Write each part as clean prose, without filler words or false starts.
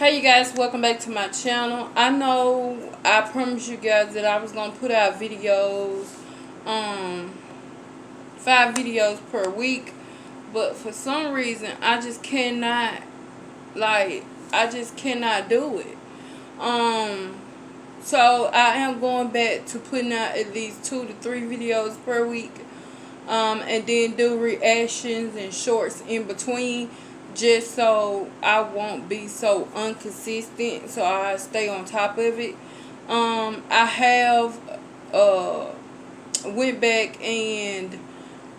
Hey you guys, welcome back to my channel. I know I promised you guys that I was gonna put out videos, 5 videos per week, but for some reason I just cannot, do it. So I am going back to putting out at least 2 to 3 videos per week, and then do reactions and shorts in between, just so I won't be so inconsistent, so I stay on top of it. I have went back and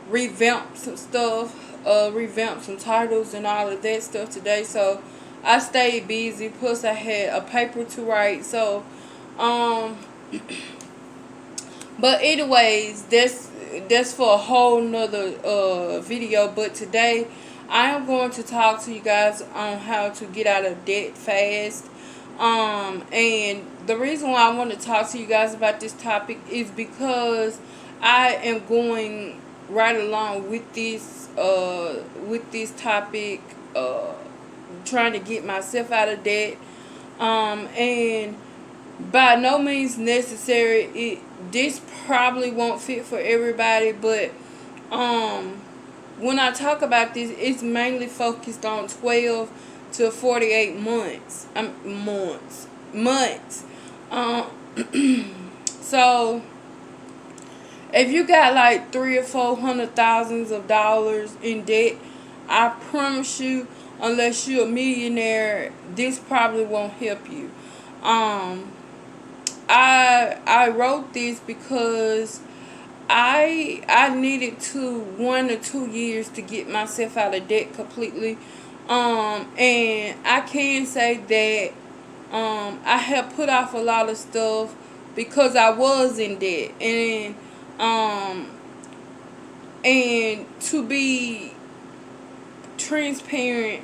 revamped some stuff, revamped some titles and all of that stuff today, so I stayed busy, plus I had a paper to write, so but anyways, that's for a whole nother video. But today I am going to talk to you guys on how to get out of debt fast. And the reason why I want to talk to you guys about this topic is because I am going right along with this topic, trying to get myself out of debt. And by no means necessary, this probably won't fit for everybody, but when I talk about this, it's mainly focused on 12 to 48 months. Months. So if you got like 300 or 400 thousands of dollars in debt, I promise you, unless you're a millionaire, this probably won't help you. I wrote this because I needed 1 or 2 years to get myself out of debt completely. And I can say that I have put off a lot of stuff because I was in debt. And to be transparent,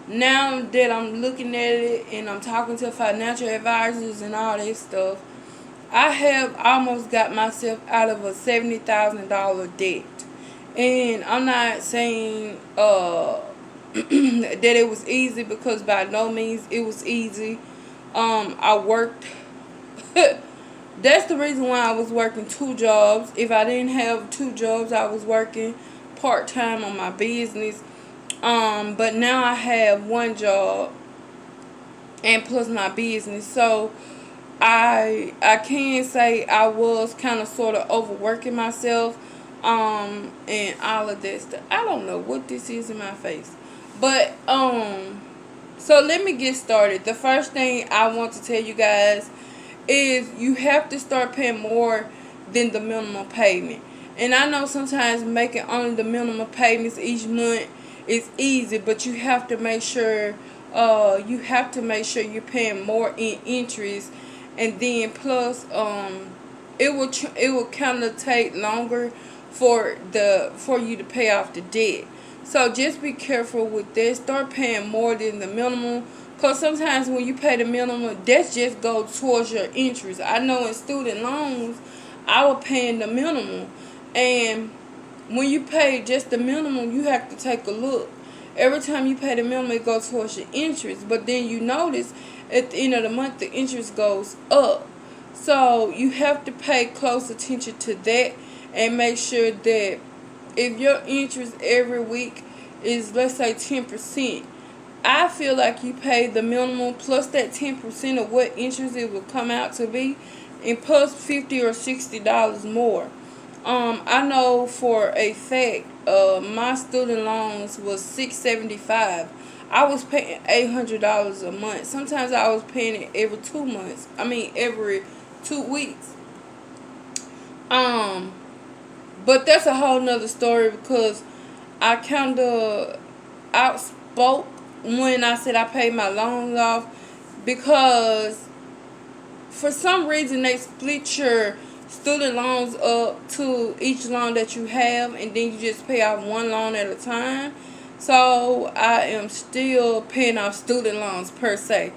now that I'm looking at it and I'm talking to financial advisors and all that stuff, I have almost got myself out of a $70,000 debt. And I'm not saying that it was easy, because by no means it was easy. I worked. That's the reason why I was working 2 jobs. If I didn't have 2 jobs, I was working part-time on my business. But now I have 1 job and plus my business. So I can say I was kind of sort of overworking myself, and all of that stuff. I don't know what this is in my face. But so let me get started. The first thing I want to tell you guys is you have to start paying more than the minimum payment. And I know sometimes making only the minimum payments each month is easy, but you have to make sure you're paying more in interest, and then plus it will kind of take longer for you to pay off the debt. So just be careful with that. Start paying more than the minimum, because sometimes when you pay the minimum, that just goes towards your interest. I know in student loans, I was paying the minimum, and when you pay just the minimum, you have to take a look. Every time you pay the minimum, it goes towards your interest. But then you notice at the end of the month, the interest goes up. So you have to pay close attention to that and make sure that if your interest every week is, let's say, 10%, I feel like you pay the minimum plus that 10% of what interest it will come out to be, and plus $50 or $60 more. I know for a fact, my student loans was $675. I was paying $800 a month. Sometimes I was paying it every 2 months. Every 2 weeks. But that's a whole nother story, because I kind of outspoke when I said I paid my loans off, because for some reason they split your student loans up to each loan that you have, and then you just pay off 1 loan at a time. So I am still paying off student loans per se.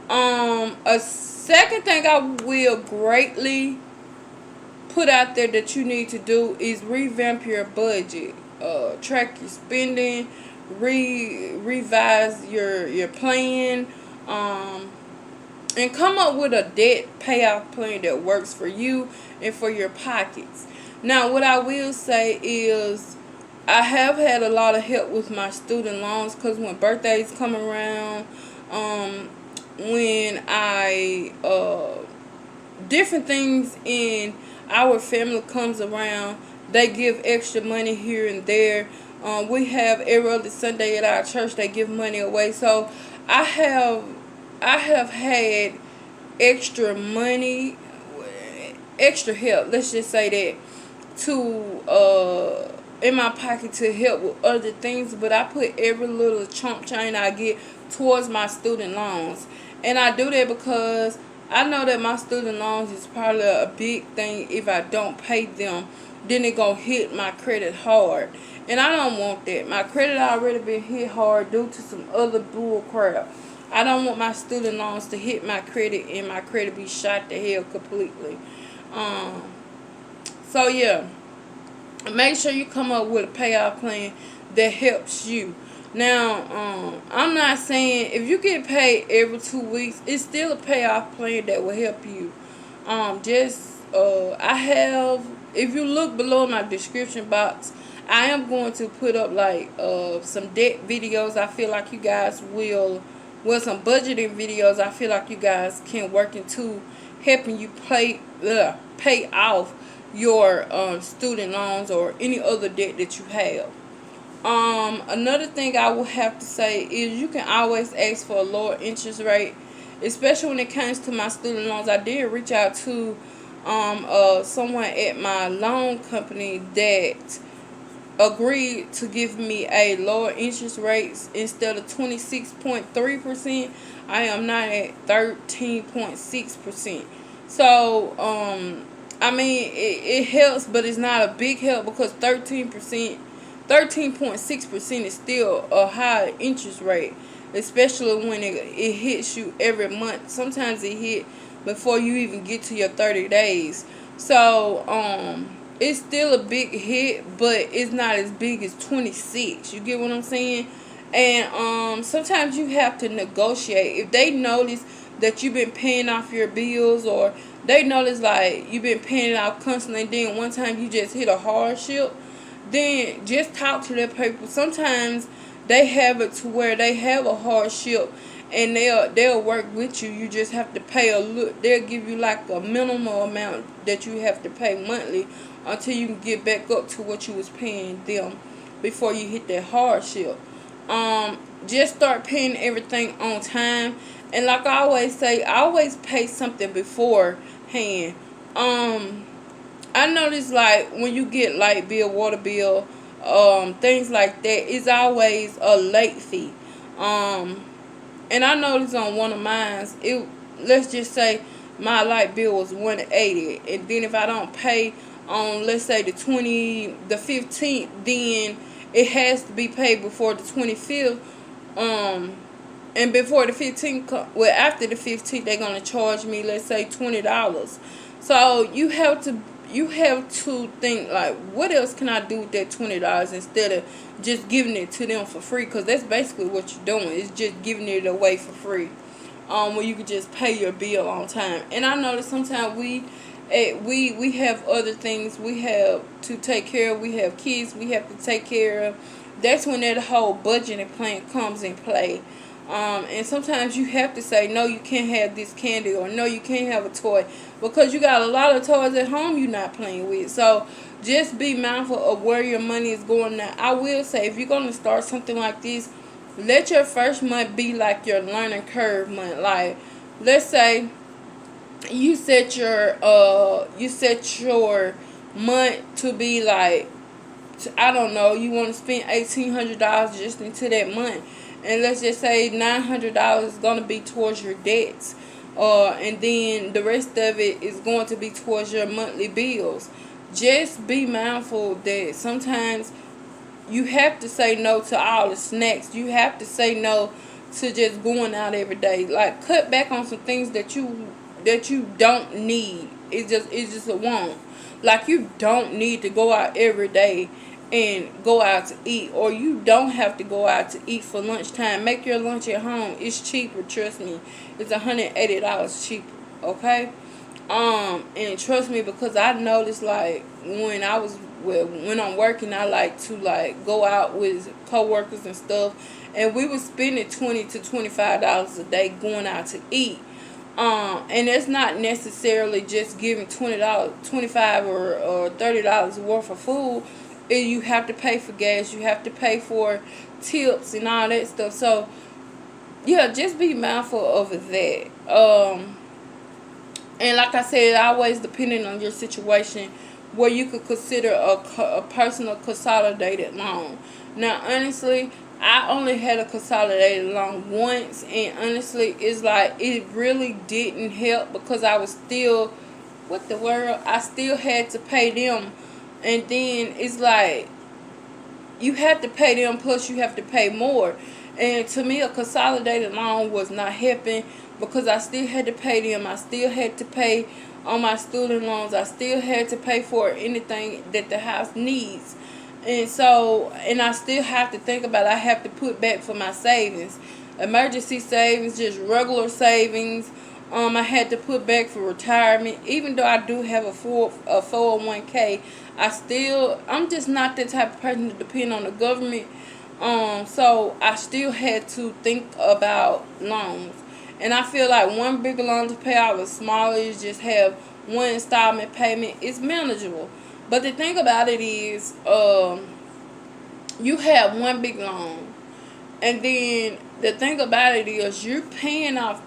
A second thing I will greatly put out there that you need to do is revamp your budget. Track your spending, revise your plan. Um, and come up with a debt payoff plan that works for you and for your pockets. Now, what I will say is, I have had a lot of help with my student loans, because when birthdays come around, um, when different things in our family comes around, they give extra money here and there. We have every other Sunday at our church they give money away. So I have I have had extra money, extra help. Let's just say that, to in my pocket to help with other things, but I put every little chump change I get towards my student loans. And I do that because I know that my student loans is probably a big thing. If I don't pay them, then it gonna hit my credit hard. And I don't want that. My credit already been hit hard due to some other bull crap. I don't want my student loans to hit my credit and my credit be shot to hell completely. Um, so yeah, make sure you come up with a payoff plan that helps you. Now, I'm not saying if you get paid every 2 weeks, it's still a payoff plan that will help you. I have, if you look below my description box, I am going to put up like some debt videos. I feel like you guys will, well, some budgeting videos. I feel like you guys can work into helping you pay off your student loans or any other debt that you have. Another thing I will have to say is you can always ask for a lower interest rate, especially when it comes to my student loans. I did reach out to someone at my loan company that agreed to give me a lower interest rate. Instead of 26.3%, I am not at 13.6%. So I mean, it helps, but it's not a big help, because 13.6% is still a high interest rate, especially when it hits you every month. Sometimes it hit before you even get to your 30 days. So it's still a big hit, but it's not as big as 26. You get what I'm saying? And sometimes you have to negotiate. If they notice that you've been paying off your bills, or they notice like you've been paying it off constantly, and then one time you just hit a hardship, then just talk to their people. Sometimes they have it to where they have a hardship, and they'll work with you. You just have to pay a little. They'll give you like a minimal amount that you have to pay monthly until you can get back up to what you was paying them before you hit that hardship. Just start paying everything on time. And like I always say, I always pay something beforehand. I notice like when you get light bill, water bill, things like that, it's always a late fee. And I noticed on one of mine, let's just say my light bill was $180, and then if I don't pay on, let's say, the 15th, then it has to be paid before the 25th. And before the 15th, well, after the 15th, they're gonna charge me, let's say, $20. So you have to think like, what else can I do with that $20 instead of just giving it to them for free? Because that's basically what you're doing. It's just giving it away for free. Where you could just pay your bill on time. And I know that sometimes we have other things we have to take care of. We have kids we have to take care of. That's when that whole budgeting plan comes in play. And sometimes you have to say, no, you can't have this candy, or no, you can't have a toy, because you got a lot of toys at home you're not playing with. So just be mindful of where your money is going. Now, I will say, if you're going to start something like this, let your first month be like your learning curve month. Like, let's say you set your month to be like, I don't know, you want to spend $1,800 just into that month. And let's just say $900 is going to be towards your debts. And then the rest of it is going to be towards your monthly bills. Just be mindful that sometimes you have to say no to all the snacks. You have to say no to just going out every day. Like, cut back on some things that you don't need. It's just a want. Like, you don't need to go out every day and go out to eat, or you don't have to go out to eat for lunchtime. Make your lunch at home. It's cheaper, trust me. It's $180 cheaper, okay? And trust me, because I noticed, like, when I'm working, I like to, like, go out with coworkers and stuff, and we were spending $20 to $25 a day going out to eat. And it's not necessarily just giving $20, 25 or $30 worth of food. You have to pay for gas, you have to pay for tips and all that stuff. So yeah, just be mindful of that. And like I said, always depending on your situation, where you could consider a personal consolidated loan. Now, honestly, I only had a consolidated loan once, and honestly, it's like it really didn't help, because I was still, what the world, I still had to pay them. And then it's like you have to pay them, plus you have to pay more. And to me, a consolidated loan was not helping, because I still had to pay them. I still had to pay on my student loans. I still had to pay for anything that the house needs. And so, and I still have to think about, I have to put back for my savings. Emergency savings, just regular savings. I had to put back for retirement. Even though I do have a 401k, I'm just not that type of person to depend on the government. So I still had to think about loans. And I feel like one bigger loan to pay off, a smaller, is just have one installment payment. It's manageable. But the thing about it is, you have one big loan. And then the thing about it is, you're paying off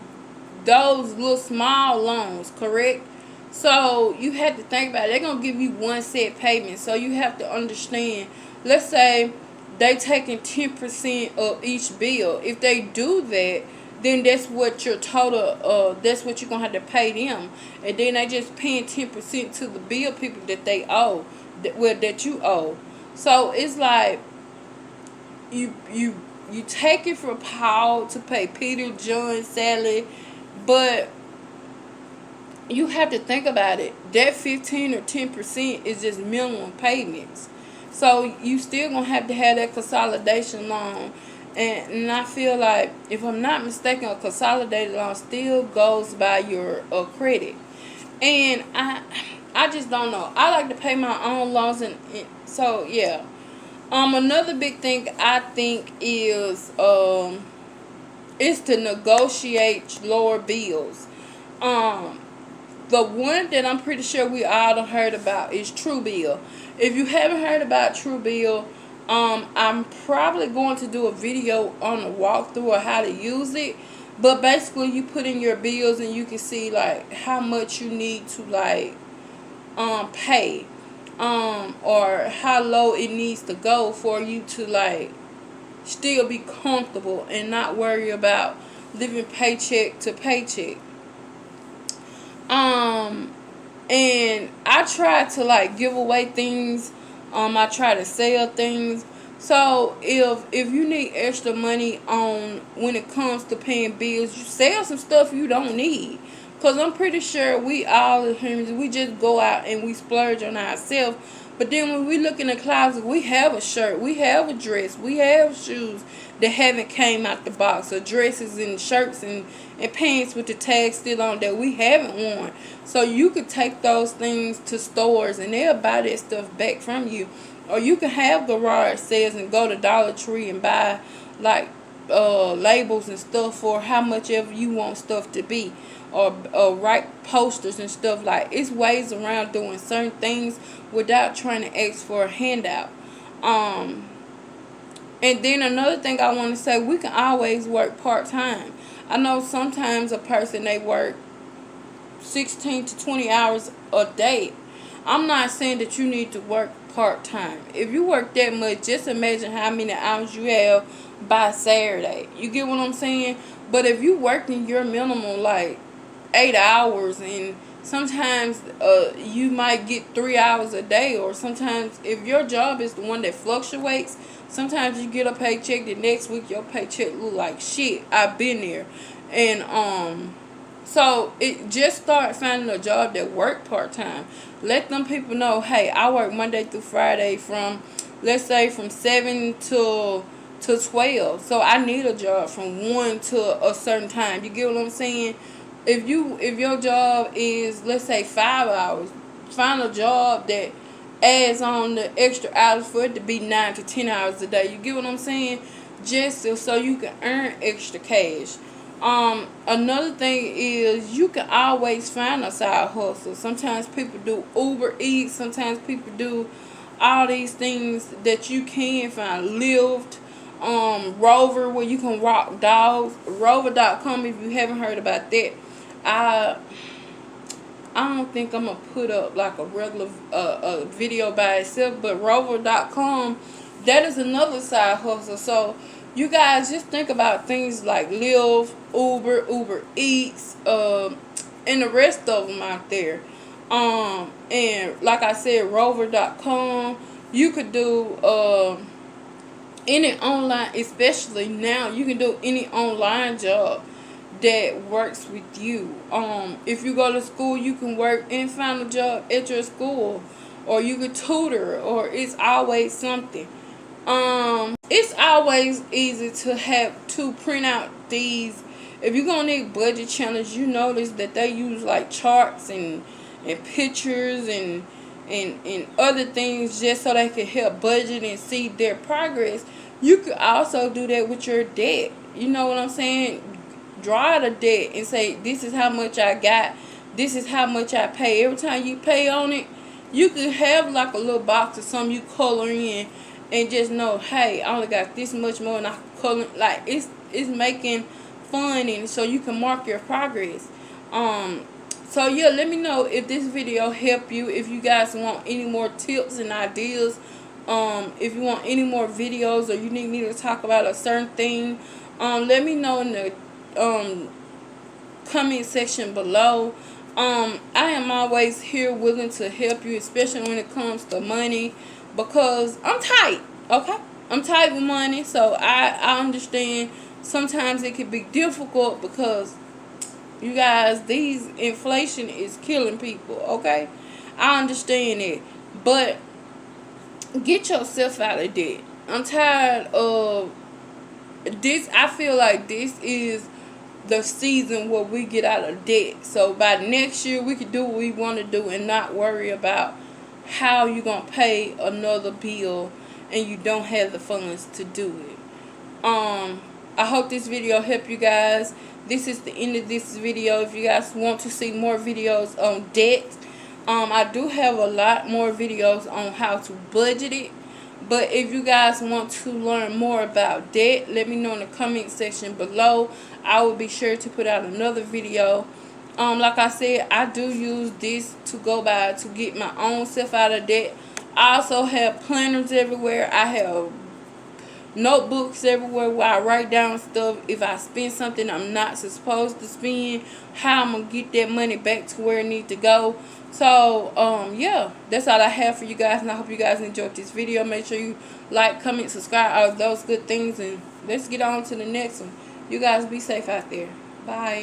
those little small loans, correct? So you have to think about it. They're going to give you one set payment. So you have to understand, let's say they taking 10% of each bill. If they do that, then that's what your total, that's what you're going to have to pay them. And then they just paying 10% to the bill people that they owe, that you owe. So it's like, you take it from Paul to pay Peter, John, Sally, but you have to think about it. That 15 or 10% is just minimum payments. So you still going to have that consolidation loan. And I feel like, if I'm not mistaken, a consolidated loan still goes by your credit. And I just don't know. I like to pay my own loans, and so yeah. Another big thing I think is to negotiate lower bills. The one that I'm pretty sure we all done heard about is Truebill. If you haven't heard about Truebill, I'm probably going to do a video on a walkthrough of how to use it. But basically, you put in your bills and you can see, like, how much you need to, like, pay, or how low it needs to go for you to, like, still be comfortable and not worry about living paycheck to paycheck. And I try to, like, give away things. I try to sell things. So if you need extra money on when it comes to paying bills, you sell some stuff you don't need. Because I'm pretty sure we all as humans, we just go out and we splurge on ourselves. But then when we look in the closet, we have a shirt, we have a dress, we have shoes that haven't came out the box, or dresses and shirts and pants with the tag still on that we haven't worn. So you could take those things to stores and they'll buy that stuff back from you. Or you can have garage sales and go to Dollar Tree and buy, like, labels and stuff for how much ever you want stuff to be. Or write posters and stuff. Like, it's ways around doing certain things without trying to ask for a handout. And then another thing I want to say, we can always work part-time. I know sometimes a person, they work 16 to 20 hours a day. I'm not saying that you need to work part-time. If you work that much, just imagine how many hours you have by Saturday. You get what I'm saying? But if you working your minimum, like, 8 hours, and sometimes you might get 3 hours a day, or sometimes if your job is the one that fluctuates, sometimes you get a paycheck, the next week your paycheck look like shit. I've been there. And so it just start finding a job that work part-time. Let them people know, hey, I work Monday through Friday from let's say from 7 to 12. So I need a job from 1 to a certain time. You get what I'm saying? If your job is, let's say, 5 hours, find a job that adds on the extra hours for it to be 9 to 10 hours a day. You get what I'm saying? Just so you can earn extra cash. Another thing is you can always find a side hustle. Sometimes people do Uber Eats. Sometimes people do all these things that you can find. Lyft, Rover, where you can walk dogs. Rover.com, if you haven't heard about that. I don't think I'm gonna put up like a regular video by itself, but Rover.com, that is another side hustle. So you guys just think about things like Lyft, Uber Eats, and the rest of them out there. And like I said, Rover.com, you could do any online, especially now, you can do any online job that works with you. If you go to school, you can work and find a job at your school, or you could tutor, or it's always something. It's always easy to print out these. If you're gonna need budget challenge, you notice that they use like charts and pictures and other things just so they can help budget and see their progress. You could also do that with your debt. You know what I'm saying? Draw the debt and say, this is how much I got, this is how much I pay. Every time you pay on it, you could have like a little box or something you color in and just know, hey, I only got this much more and I can color. Like it's making fun, and so you can mark your progress. So yeah, let me know if this video helped you. If you guys want any more tips and ideas, if you want any more videos, or you need me to talk about a certain thing, let me know in the comment section below. I am always here willing to help you, especially when it comes to money, because I'm tight. Okay, I'm tight with money, so I understand sometimes it can be difficult because you guys, these inflation is killing people. Okay, I understand it, but get yourself out of debt. I'm tired of this. I feel like this is the season where we get out of debt. So by next year, we can do what we want to do and not worry about how you're going to pay another bill and you don't have the funds to do it. I hope this video helped you guys. This is the end of this video. If you guys want to see more videos on debt, I do have a lot more videos on how to budget it. But if you guys want to learn more about debt, let me know in the comment section below. I will be sure to put out another video. Like I said, I do use this to go by to get my own self out of debt. I also have planners everywhere. I have notebooks everywhere where I write down stuff. If I spend something I'm not supposed to spend, how I'm going to get that money back to where it needs to go. So, yeah, that's all I have for you guys, and I hope you guys enjoyed this video. Make sure you like, comment, subscribe, all those good things, and let's get on to the next one. You guys be safe out there. Bye.